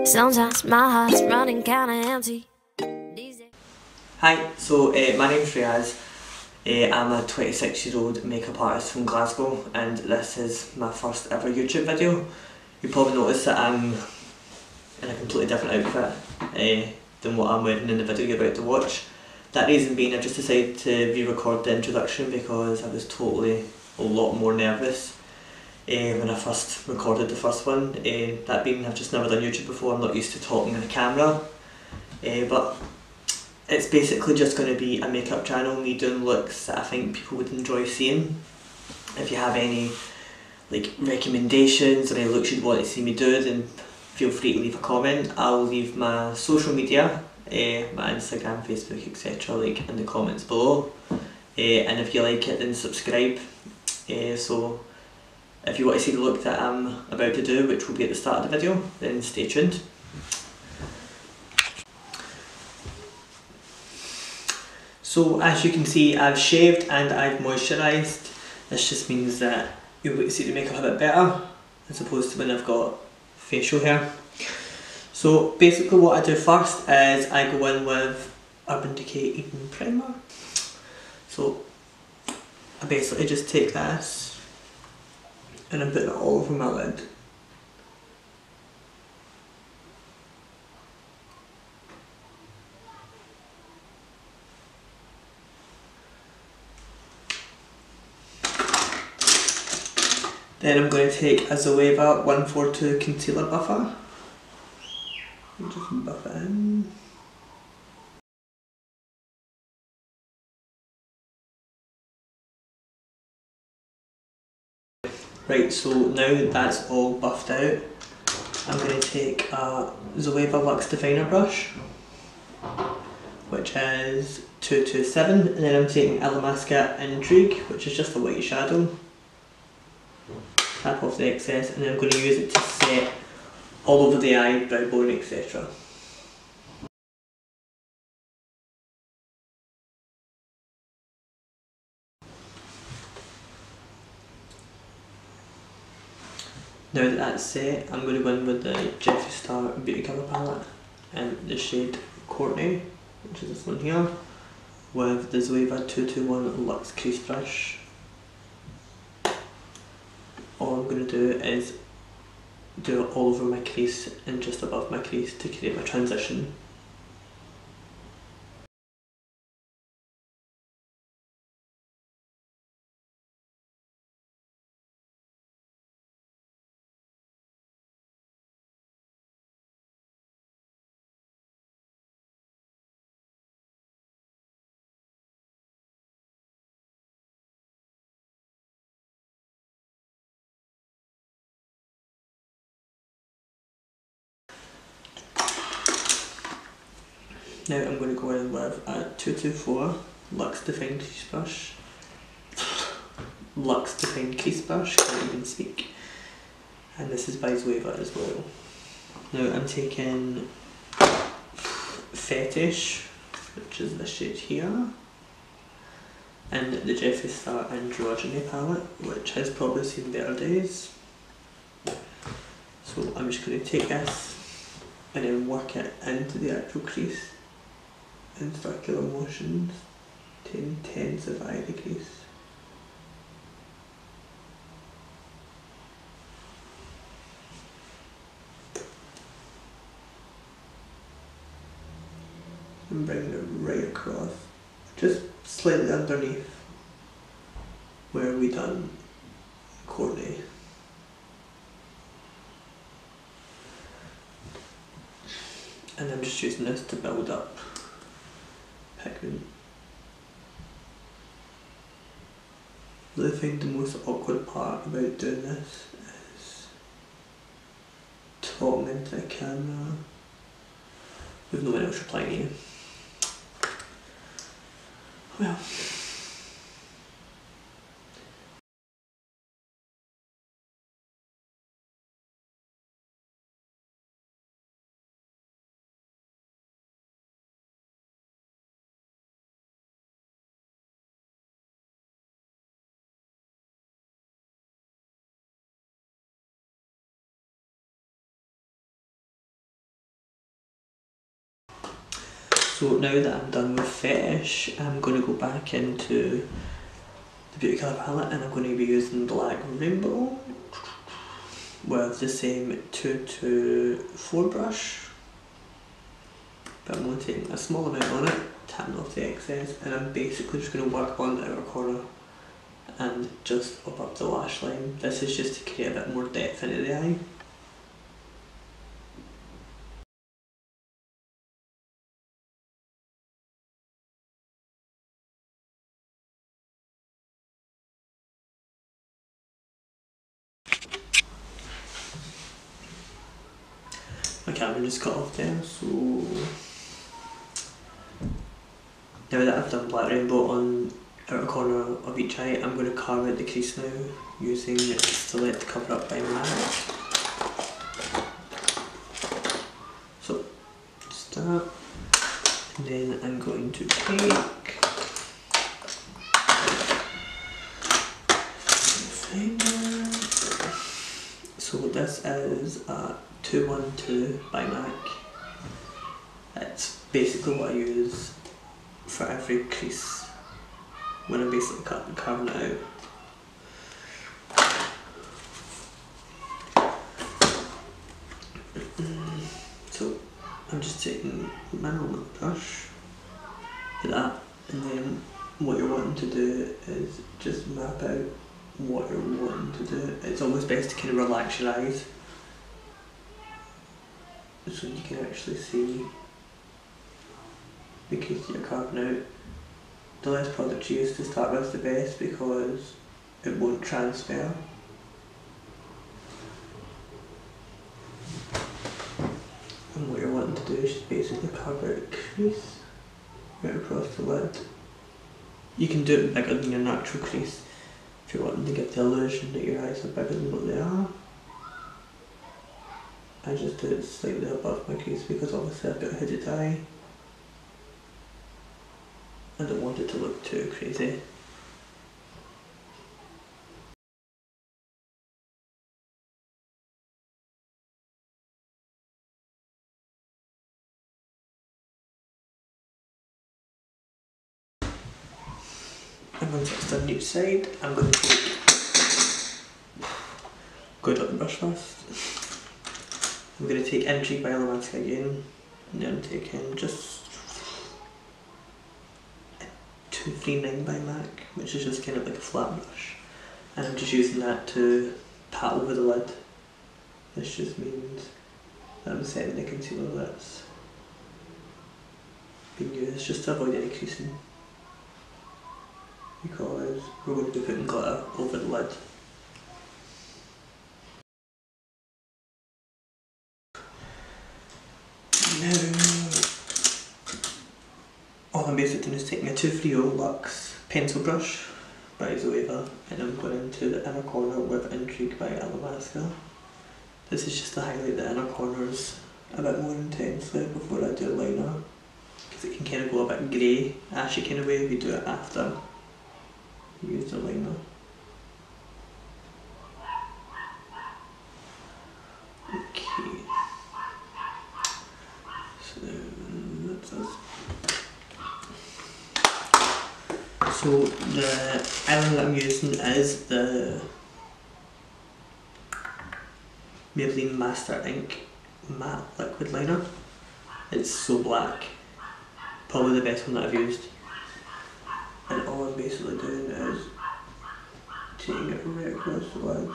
Sometimes my heart's running kinda empty. Hi, so my name's Riaz. I'm a 26-year-old makeup artist from Glasgow, and this is my first ever YouTube video. You probably noticed that I'm in a completely different outfit than what I'm wearing in the video you're about to watch. That reason being, I just decided to re-record the introduction because I was totally a lot more nervous when I first recorded the first one. That being, I've just never done YouTube before, I'm not used to talking in a camera. But it's basically just going to be a makeup channel, me doing looks that I think people would enjoy seeing. If you have any recommendations or any looks you'd want to see me do, then feel free to leave a comment. I'll leave my social media, my Instagram, Facebook, etc. in the comments below. And if you like it, then subscribe. So if you want to see the look that I'm about to do, which will be at the start of the video, then stay tuned. So as you can see, I've shaved and I've moisturised. This just means that you'll be able to see the makeup a bit better as opposed to when I've got facial hair. So basically what I do first is I go in with Urban Decay Eden Primer. So I basically just take this and I'm putting it all over my lid. Then I'm going to take a Zoeva 142 Concealer Buffer and just buff it in. Right, so now that's all buffed out, I'm going to take a Zoeva Luxe Definer brush, which is 227, and then I'm taking Illamasqua Intrigue, which is just a white shadow. Tap off the excess, and then I'm going to use it to set all over the eye, brow bone, etc. Now that that's set, I'm going to go in with the Jeffree Star Beauty Colour Palette and the shade Courtney, which is this one here, with the Zoeva 221 Luxe Crease Brush. All I'm going to do is do it all over my crease and just above my crease to create my transition. Now I'm going to go in with a 224 Luxe Define Crease Brush. Luxe Define Crease Brush, can't even speak. And this is by Zoeva as well. Now I'm taking Fetish, which is this shade here, and the Jeffree Star Androgyny palette, which has probably seen better days. So I'm just going to take this and then work it into the actual crease in circular motions to intensify the crease. And bringing it right across, just slightly underneath where we done Courtney. And I'm just using this to build up pigment. I think the most awkward part about doing this is talking into the camera with no one else replying to you. Well. So now that I'm done with Fetish, I'm going to go back into the Beauty Colour palette and I'm going to be using Black Rainbow with the same 224 brush. But I'm going to take a small amount on it, tapping off the excess, and I'm basically just going to work on the outer corner and just up the lash line. This is just to create a bit more depth into the eye. My camera just cut off there, so now that I've done Black Rainbow on the outer corner of each eye, I'm going to carve out the crease now using Stiletto Cover Up by MAC. So just that, and then I'm going to take so this is a 212 by MAC. It's basically what I use for every crease when I'm basically carving it out. So I'm just taking my normal brush for that, and then what you're wanting to do is just map out what you're wanting to do. It's always best to kind of relax your eyes so you can actually see the crease that you're carving out. The less product you use to start with the best, because it won't transfer. And what you're wanting to do is just basically carve out a crease right across the lid. You can do it bigger than your natural crease if you're wanting to give the illusion that your eyes are bigger than what they are. I just do it slightly above my crease because obviously I've got a hooded eye. I don't want it to look too crazy. And once it's done each side, I'm going to take, go up the brush first. I'm going to take Intrigue by Alamasca again, and then I'm taking just 239 by MAC, which is just kind of like a flat brush, and I'm just using that to pat over the lid. This just means that I'm setting the concealer that's being used just to avoid any creasing, because we're going to be putting glitter over the lid. Now, all I'm basically doing is taking a 230 Luxe pencil brush by Zoeva, and I'm going into the inner corner with Intrigue by Alamasca. This is just to highlight the inner corners a bit more intensely before I do liner, because it can kind of go a bit grey, ashy kind of way if you do it after you use the liner. Okay. So that's us. So the eyeliner that I'm using is the Maybelline Master Ink Matte Liquid Liner. It's so black, probably the best one that I've used. And all I'm basically doing is taking it right across the lid.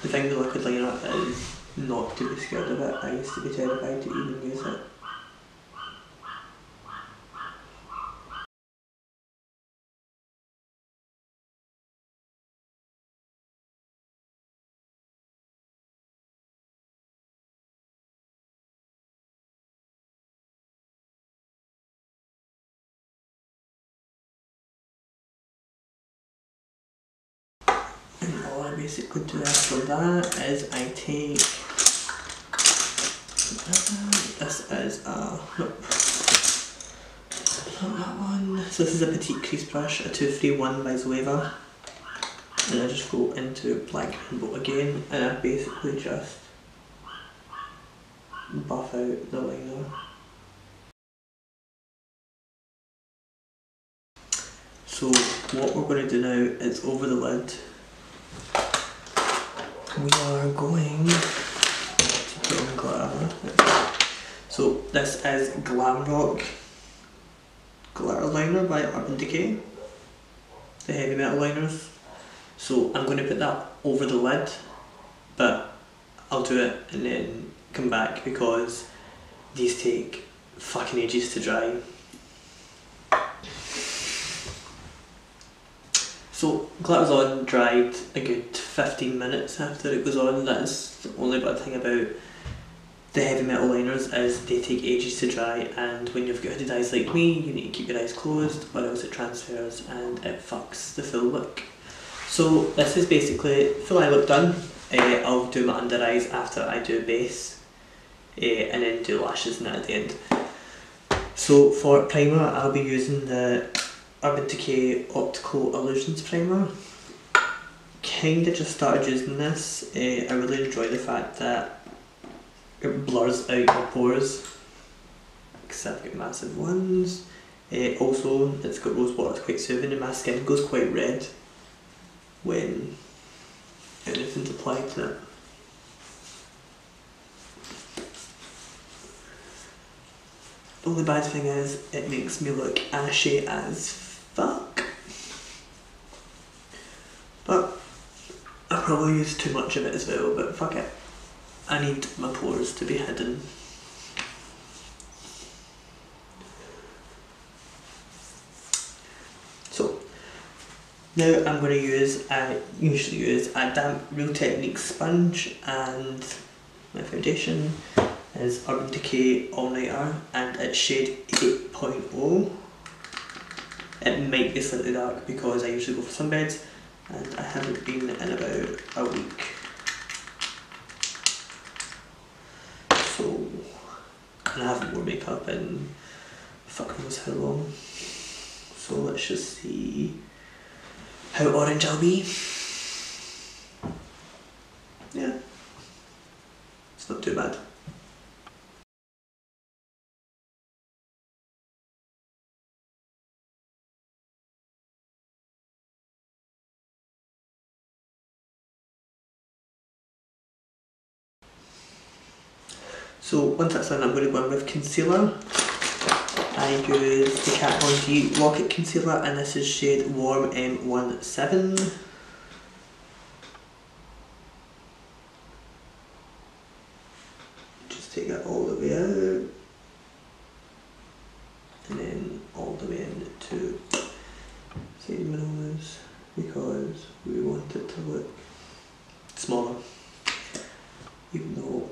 The thing with liquid liner is not to be scared of it. I used to be terrified to even use it. And all I basically do after that is I take, this is a, nope, not that one. So this is a petite crease brush, a 231 by Zoeva. And I just go into Black Rainbow again, and I basically just buff out the liner. So what we're going to do now is over the lid, we are going to put on glitter. So this is Glam Rock glitter liner by Urban Decay, the heavy metal liners. So I'm going to put that over the lid, but I'll do it and then come back because these take fucking ages to dry. So glitter's on, dried a good 15 minutes after it goes on. That's the only bad thing about the heavy metal liners is they take ages to dry, and when you've got hooded eyes like me, you need to keep your eyes closed or else it transfers and it fucks the full look. So this is basically full eye look done. I'll do my under eyes after I do base, and then do lashes and that at the end. So for primer, I'll be using the Urban Decay Optical Illusions primer. Kinda just started using this. I really enjoy the fact that it blurs out your pores, because I've got massive ones. Also, it's got rose water, it's quite soothing, and my skin goes quite red when anything's applied to it. The only bad thing is it makes me look ashy as fuck. But I probably use too much of it as well, but fuck it. I need my pores to be hidden. So now I'm going to use, I usually use a damp Real Techniques sponge, and my foundation is Urban Decay All Nighter and it's shade 8.0. It might be slightly dark because I usually go for sunbeds and I haven't been in about a week. So, and I haven't worn makeup in fuck knows how long. So let's just see how orange I'll be. Yeah, it's not too bad. So once that's done, I'm going to go in with concealer. I use the Kat Von D Rocket Concealer and this is shade Warm M17. Just take that all the way out and then all the way into side of my nose because we want it to look smaller, even though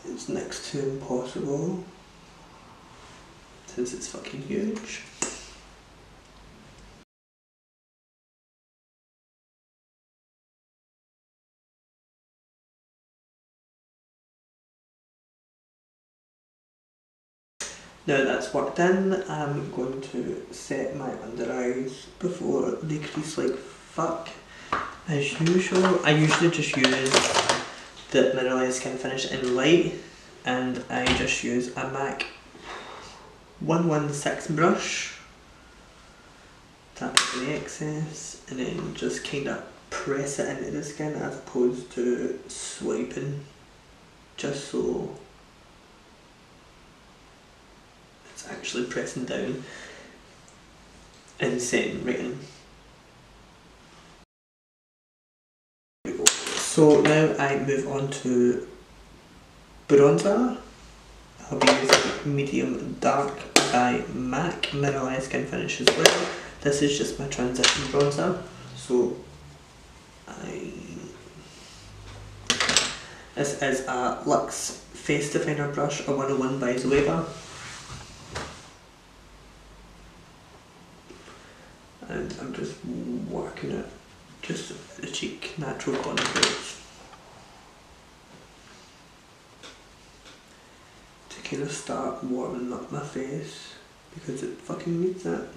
it's next to impossible since it's fucking huge. Now that's worked in, I'm going to set my under eyes before they crease like fuck. As usual, I usually just use the Mineralized Skin Finish in light, and I just use a MAC 116 brush, tap in the excess, and then just kind of press it into the skin as opposed to swiping, just so it's actually pressing down and setting right in. So now I move on to bronzer. I'll be using Medium Dark by MAC Mineralized Skin Finish as well. This is just my transition bronzer. So this is a Luxe Face Definer brush, a 101 by Zoeva. And I'm just working it just at the cheek, natural contours, to kind of start warming up my face because it fucking needs that.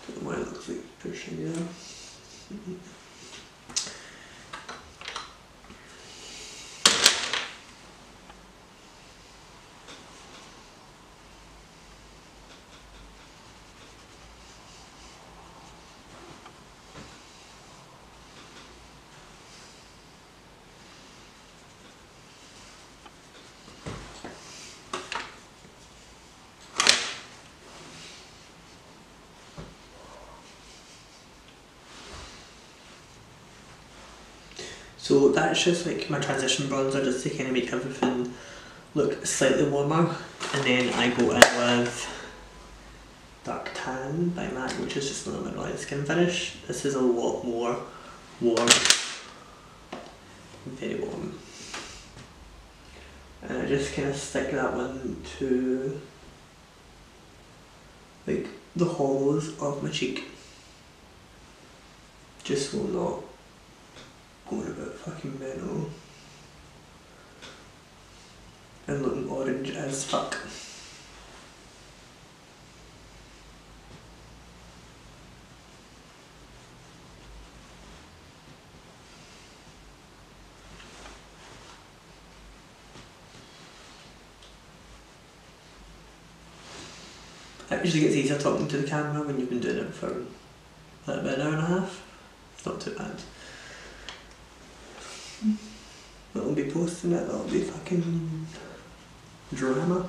Don't know why it looks like they're shiny now. So that's just like my transition bronzer, just to kind of make everything look slightly warmer. And then I go in with Dark Tan by MAC, which is just another light skin finish. This is a lot more warm, very warm. And I just kind of stick that one to like the hollows of my cheek, just so I'm not going a bit fucking mental and looking orange as fuck. It usually gets easier talking to the camera when you've been doing it for like about an hour and a half. It's not too bad. But we'll be posting it, that'll be fucking drama.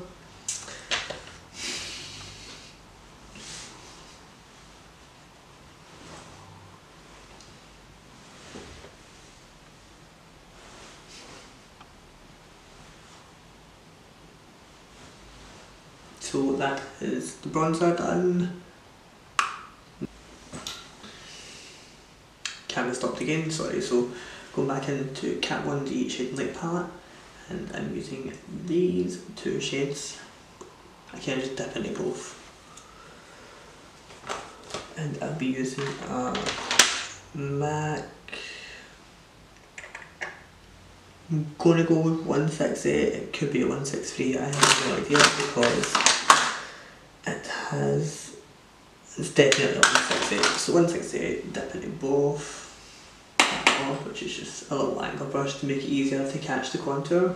So that is the bronzer done. Camera stopped again, sorry. So going back into Kat 1D Shade and Light palette, and I'm using these two shades. I can just dip into both. And I'll be using a MAC. I'm gonna go with 168, it could be a 163, I have no idea, because it's definitely a 168. So 168, dip into both, which is just a little angle brush to make it easier to catch the contour.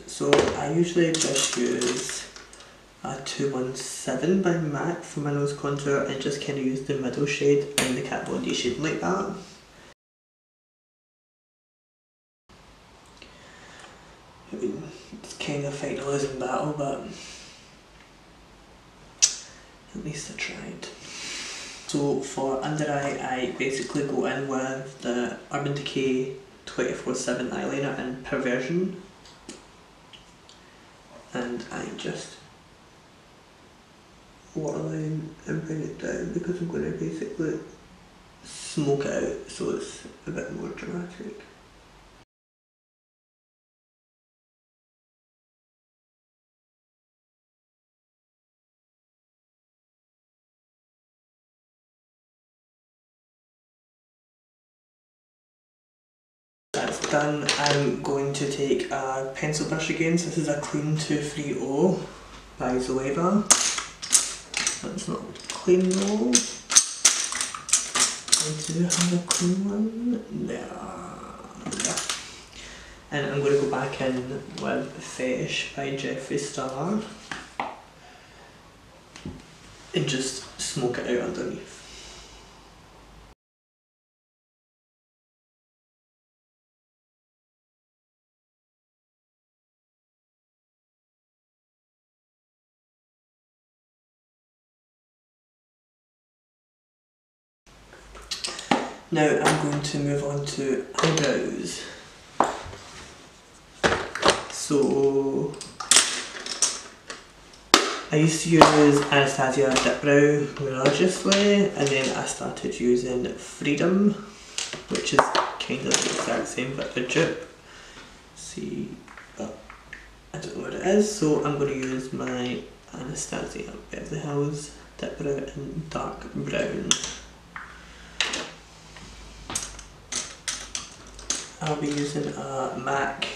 So I usually just use a 217 by MAC for my nose contour and just kind of use the middle shade in the Kat Von D Shade like that. I mean, it's kind of fighting a losing battle, but at least I tried. So for under eye, I basically go in with the Urban Decay 24/7 eyeliner in Perversion. And I just waterline and bring it down because I'm going to basically smoke it out so it's a bit more dramatic. That's done. I'm going to take a pencil brush again. So this is a Clean 230 by Zoeva. That's not clean though. I do have a clean one. There. And I'm going to go back in with Fetish by Jeffree Star and just smoke it out underneath. Now I'm going to move on to eyebrows. So I used to use Anastasia Dip Brow religiously, and then I started using Freedom, which is kind of the exact same but a dupe. See, but I don't know what it is, so I'm going to use my Anastasia Beverly Hills Dip Brow in dark brown. I'll be using a MAC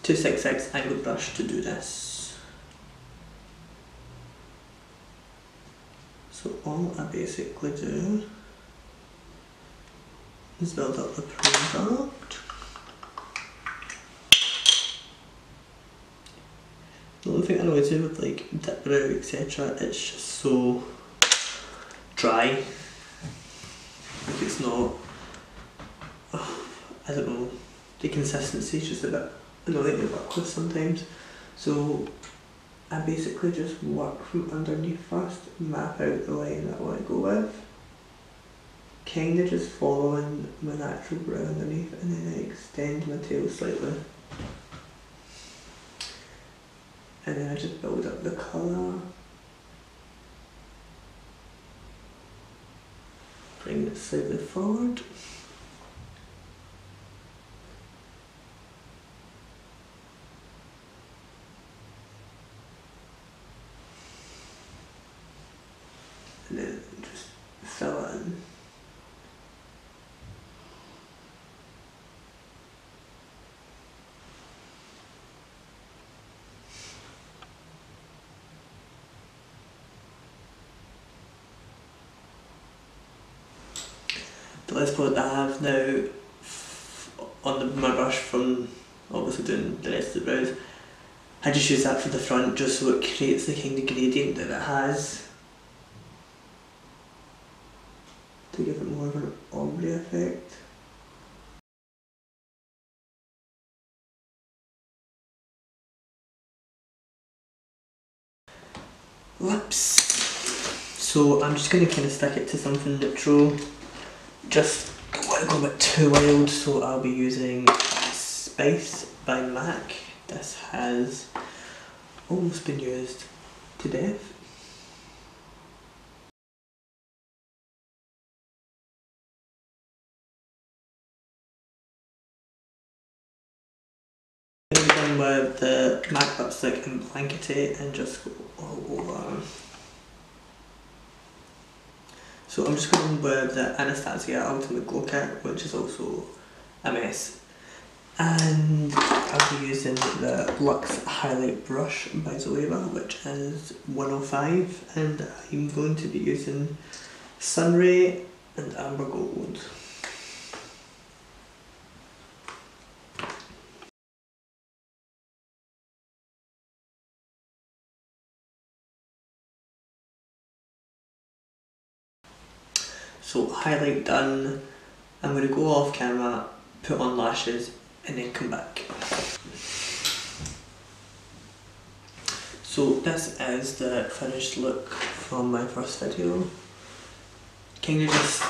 266 angled brush to do this. So all I basically do is build up the product. The only thing I know to do with like dip brow etc, it's just so dry. Like it's not I don't know, the consistency is just a bit annoying to work with sometimes. So I basically just work from underneath first, map out the line that I want to go with, kind of just following my natural brow underneath, and then I extend my tail slightly. And then I just build up the colour, bring it slightly forward. And then just fill it in. The last product I have now on my brush from obviously doing the rest of the brows, I just use that for the front just so it creates the kind of gradient that it has to give it more of an ombre effect. Lips. So I'm just going to kind of stick it to something neutral. Just don't want to go a bit too wild, so I'll be using Spice by MAC. This has almost been used to death. I'm going with the MAC lipstick in Blankety and just go all over. So I'm just going with the Anastasia Ultimate Glow Kit, which is also a mess. And I'll be using the Luxe Highlight Brush by Zoeva, which is 105, and I'm going to be using Sunray and Amber Gold. So highlight done, I'm going to go off camera, put on lashes and then come back. So this is the finished look from my first video. Kind of just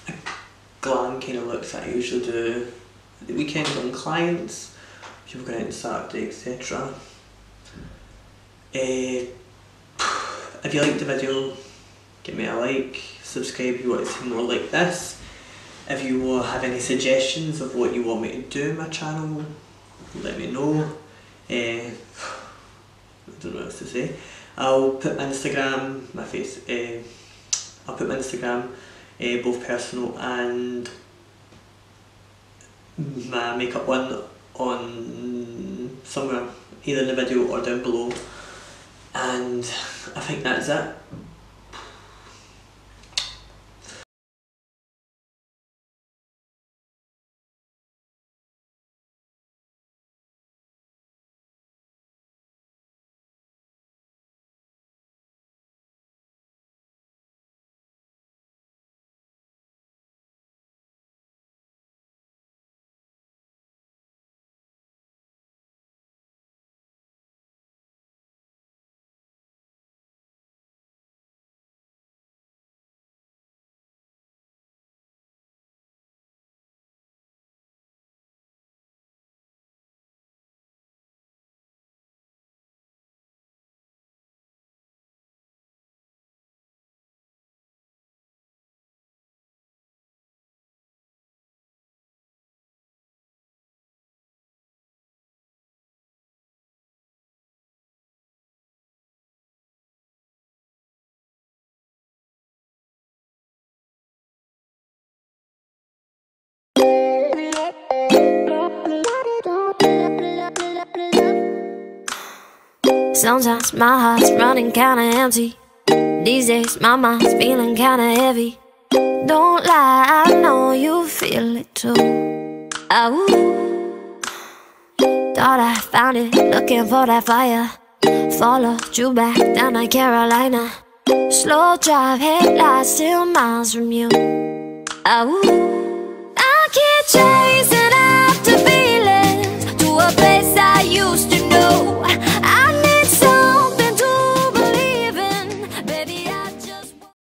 a glam kind of looks that I usually do at the weekend on clients, people going out on Saturday, etc. If you liked the video, give me a like, subscribe if you want to see more like this. If you have any suggestions of what you want me to do in my channel, let me know. I don't know what else to say. I'll put my Instagram, I'll put my Instagram, both personal and my makeup one, on somewhere, either in the video or down below. And I think that's it. Sometimes my heart's running kinda empty. These days my mind's feeling kinda heavy. Don't lie, I know you feel it too. Thought I found it, looking for that fire. Followed you back down to Carolina. Slow drive, headlights still miles from you.